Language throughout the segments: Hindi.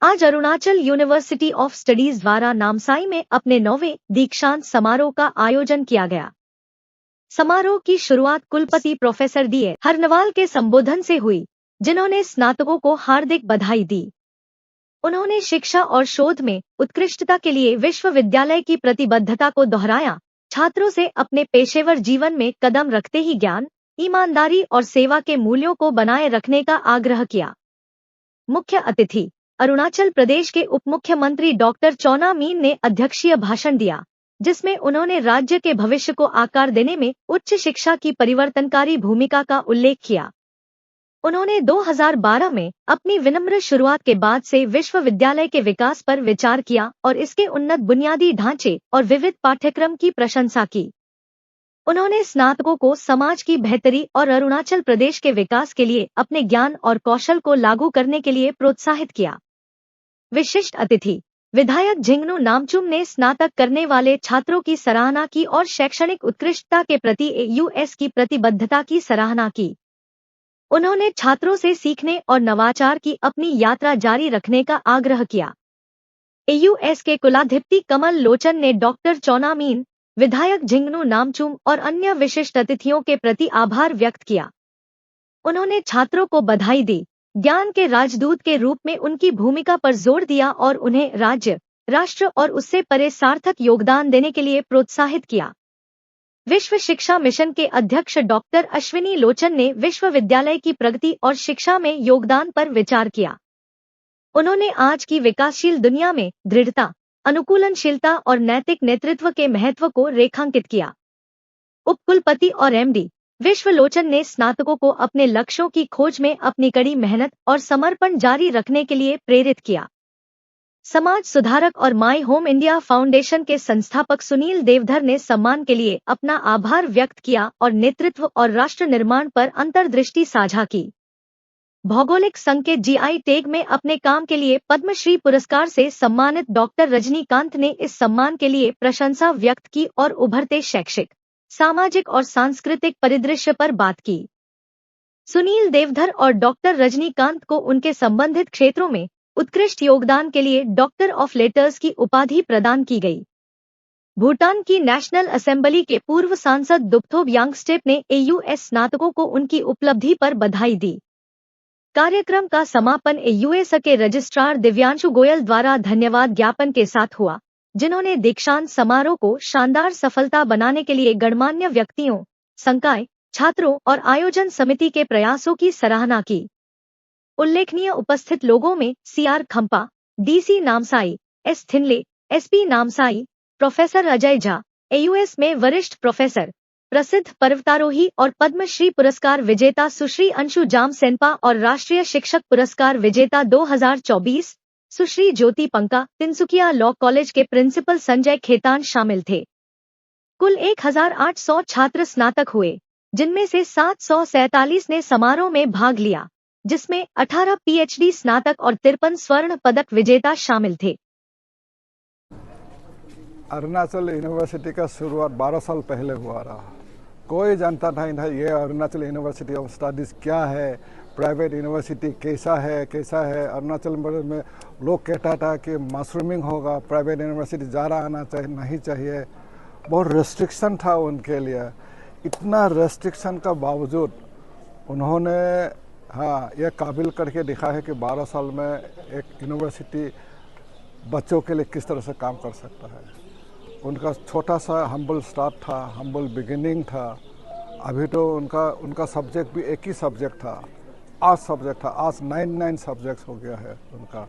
आज अरुणाचल यूनिवर्सिटी ऑफ स्टडीज द्वारा नामसाई में अपने 9वें दीक्षांत समारोह का आयोजन किया गया। समारोह की शुरुआत कुलपति प्रोफेसर डीए हरनवाल के संबोधन से हुई, जिन्होंने स्नातकों को हार्दिक बधाई दी। उन्होंने शिक्षा और शोध में उत्कृष्टता के लिए विश्वविद्यालय की प्रतिबद्धता को दोहराया, छात्रों से अपने पेशेवर जीवन में कदम रखते ही ज्ञान, ईमानदारी और सेवा के मूल्यों को बनाए रखने का आग्रह किया। मुख्य अतिथि अरुणाचल प्रदेश के उप मुख्यमंत्री डॉक्टर चौना मीन ने अध्यक्षीय भाषण दिया, जिसमें उन्होंने राज्य के भविष्य को आकार देने में उच्च शिक्षा की परिवर्तनकारी भूमिका का उल्लेख किया। उन्होंने 2012 में अपनी विनम्र शुरुआत के बाद से विश्वविद्यालय के विकास पर विचार किया और इसके उन्नत बुनियादी ढांचे और विविध पाठ्यक्रम की प्रशंसा की। उन्होंने स्नातकों को समाज की बेहतरी और अरुणाचल प्रदेश के विकास के लिए अपने ज्ञान और कौशल को लागू करने के लिए प्रोत्साहित किया। विशिष्ट अतिथि विधायक झिंगनू नामचुम ने स्नातक करने वाले छात्रों की सराहना की और शैक्षणिक उत्कृष्टता के प्रति एयूएस की प्रतिबद्धता की सराहना की। उन्होंने छात्रों से सीखने और नवाचार की अपनी यात्रा जारी रखने का आग्रह किया। एयूएस के कुलाधिपति कमल लोचन ने डॉक्टर चौना मीन, विधायक झिंगनू नामचुम और अन्य विशिष्ट अतिथियों के प्रति आभार व्यक्त किया। उन्होंने छात्रों को बधाई दी, ज्ञान के राजदूत के रूप में उनकी भूमिका पर जोर दिया और उन्हें राज्य, राष्ट्र और उससे परे सार्थक योगदान देने के लिए प्रोत्साहित किया। विश्व शिक्षा मिशन के अध्यक्ष डॉक्टर अश्विनी लोचन ने विश्वविद्यालय की प्रगति और शिक्षा में योगदान पर विचार किया। उन्होंने आज की विकासशील दुनिया में दृढ़ता, अनुकूलनशीलता और नैतिक नेतृत्व के महत्व को रेखांकित किया। उपकुलपति और एमडी विश्वलोचन ने स्नातकों को अपने लक्ष्यों की खोज में अपनी कड़ी मेहनत और समर्पण जारी रखने के लिए प्रेरित किया। समाज सुधारक और माई होम इंडिया फाउंडेशन के संस्थापक सुनील देवधर ने सम्मान के लिए अपना आभार व्यक्त किया और नेतृत्व और राष्ट्र निर्माण पर अंतर्दृष्टि साझा की। भौगोलिक संघ के जीआई टैग में अपने काम के लिए पद्मश्री पुरस्कार से सम्मानित डॉक्टर रजनीकांत ने इस सम्मान के लिए प्रशंसा व्यक्त की और उभरते शैक्षिक, सामाजिक और सांस्कृतिक परिदृश्य पर बात की। सुनील देवधर और डॉक्टर रजनीकांत को उनके संबंधित क्षेत्रों में उत्कृष्ट योगदान के लिए डॉक्टर ऑफ लेटर्स की उपाधि प्रदान की गई। भूटान की नेशनल असेंबली के पूर्व सांसद दुप्थोब यांगस्टेप ने एयूएस स्नातकों को उनकी उपलब्धि पर बधाई दी। कार्यक्रम का समापन एयूएस के रजिस्ट्रार दिव्यांशु गोयल द्वारा धन्यवाद ज्ञापन के साथ हुआ, जिन्होंने दीक्षांत समारोह को शानदार सफलता बनाने के लिए गणमान्य व्यक्तियों, संकाय, छात्रों और आयोजन समिति के प्रयासों की सराहना की। उल्लेखनीय उपस्थित लोगों में CR Khampa, DC Namsai, S Thinley, SP Namsai, professor Ajay Jha, AUS में वरिष्ठ प्रोफेसर, प्रसिद्ध पर्वतारोही और पद्मश्री पुरस्कार विजेता सुश्री अंशु जाम सेनपा और राष्ट्रीय शिक्षक पुरस्कार विजेता 2024 सुश्री ज्योति पंका, तिनसुकिया लॉ कॉलेज के प्रिंसिपल संजय खेतान शामिल थे। कुल 1800 छात्र स्नातक हुए, जिनमें से 747 ने समारोह में भाग लिया, जिसमें 18 पीएचडी स्नातक और 53 स्वर्ण पदक विजेता शामिल थे। अरुणाचल यूनिवर्सिटी का शुरुआत 12 साल पहले हुआ रहा। कोई जानता नहीं था ये अरुणाचल यूनिवर्सिटी ऑफ स्टडीज़ क्या है, प्राइवेट यूनिवर्सिटी कैसा है। अरुणाचल में लोग कहता था कि मशरूमिंग होगा, प्राइवेट यूनिवर्सिटी ज़्यादा आना चाहिए, नहीं चाहिए। बहुत रेस्ट्रिक्शन था उनके लिए। इतना रेस्ट्रिक्शन का बावजूद उन्होंने ये काबिल करके दिखा है कि 12 साल में एक यूनिवर्सिटी बच्चों के लिए किस तरह से काम कर सकता है। उनका छोटा सा हम्बल स्टार्ट था, हम्बल बिगिनिंग था। अभी तो उनका सब्जेक्ट भी एक ही सब्जेक्ट था, आर्ट सब्जेक्ट था। आज 9 सब्जेक्ट्स हो गया है उनका।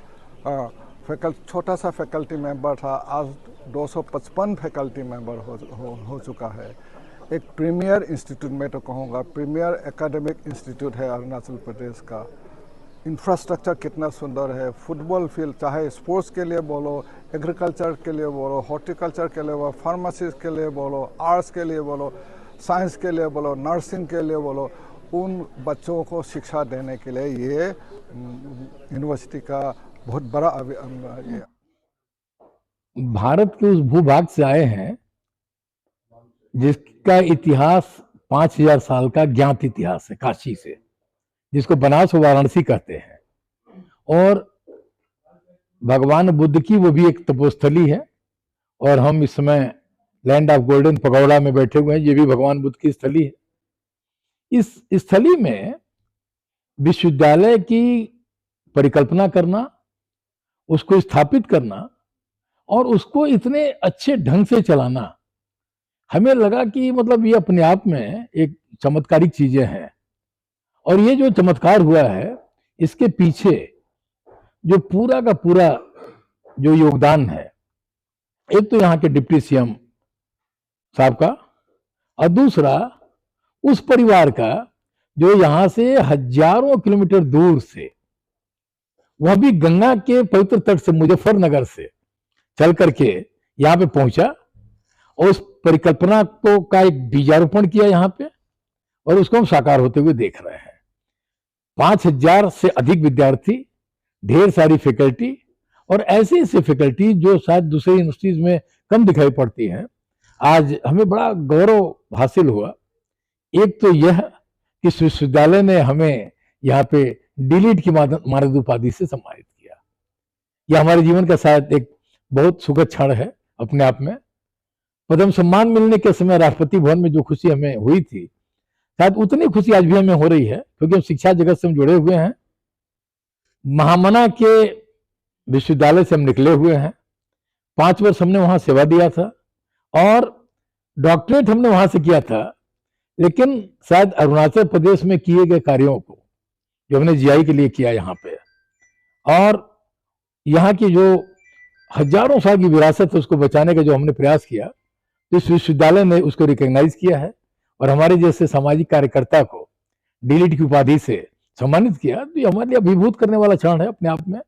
छोटा सा फैकल्टी मेंबर था, आज 255 फैकल्टी मेंबर हो चुका है। एक प्रीमियर इंस्टीट्यूट में तो कहूँगा, प्रीमियर एकेडमिक इंस्टीट्यूट है अरुणाचल प्रदेश का। इंफ्रास्ट्रक्चर कितना सुंदर है, फुटबॉल फील्ड, चाहे स्पोर्ट्स के लिए बोलो, एग्रीकल्चर के लिए बोलो, हॉर्टिकल्चर के लिए बोलो, फार्मेसी के लिए बोलो, आर्ट्स के लिए बोलो, साइंस के लिए बोलो, नर्सिंग के लिए बोलो, उन बच्चों को शिक्षा देने के लिए ये यूनिवर्सिटी का बहुत बड़ा भारत के उस भूभाग से आए हैं जिसका इतिहास 5000 साल का ज्ञात इतिहास है, काशी से। जिसको बनारस वाराणसी कहते हैं, और भगवान बुद्ध की वो भी एक तपोस्थली है। और हम इस समय लैंड ऑफ गोल्डन पगोड़ा में बैठे हुए हैं, ये भी भगवान बुद्ध की स्थली है। इस स्थली में विश्वविद्यालय की परिकल्पना करना, उसको स्थापित करना और उसको इतने अच्छे ढंग से चलाना, हमें लगा कि मतलब ये अपने आप में एक चमत्कारिक चीजें हैं। और ये जो चमत्कार हुआ है, इसके पीछे जो पूरा का पूरा जो योगदान है, एक तो यहाँ के डिप्टी सीएम साहब का, और दूसरा उस परिवार का जो यहाँ से हजारों किलोमीटर दूर से, वह भी गंगा के पवित्र तट से, मुजफ्फरनगर से चल करके यहाँ पे पहुंचा और उस परिकल्पना को का एक बीजारोपण किया यहाँ पे, और उसको हम साकार होते हुए देख रहे हैं। 5000 से अधिक विद्यार्थी, ढेर सारी फैकल्टी, और ऐसे ऐसे फैकल्टी जो शायद दूसरी यूनिवर्सिटीज में कम दिखाई पड़ती हैं। आज हमें बड़ा गौरव हासिल हुआ। एक तो यह कि इस विश्वविद्यालय ने हमें यहाँ पे डीलिट की मानद उपाधि से सम्मानित किया। यह हमारे जीवन का शायद एक बहुत सुखद क्षण है अपने आप में। पद्म सम्मान मिलने के समय राष्ट्रपति भवन में जो खुशी हमें हुई थी, शायद उतनी खुशी आज भी हमें हो रही है, क्योंकि हम शिक्षा जगत से हम जुड़े हुए हैं। महामना के विश्वविद्यालय से हम निकले हुए हैं। 5 वर्ष हमने वहां सेवा दिया था और डॉक्टरेट हमने वहां से किया था। लेकिन शायद अरुणाचल प्रदेश में किए गए कार्यों को, जो हमने जीआई के लिए किया यहाँ पे, और यहाँ की जो हजारों साल की विरासत है उसको बचाने का जो हमने प्रयास किया, तो इस विश्वविद्यालय ने उसको रिकॉग्नाइज किया है और हमारे जैसे सामाजिक कार्यकर्ता को डीलिट की उपाधि से सम्मानित किया। तो ये हमारे लिए अभिभूत करने वाला क्षण है अपने आप में।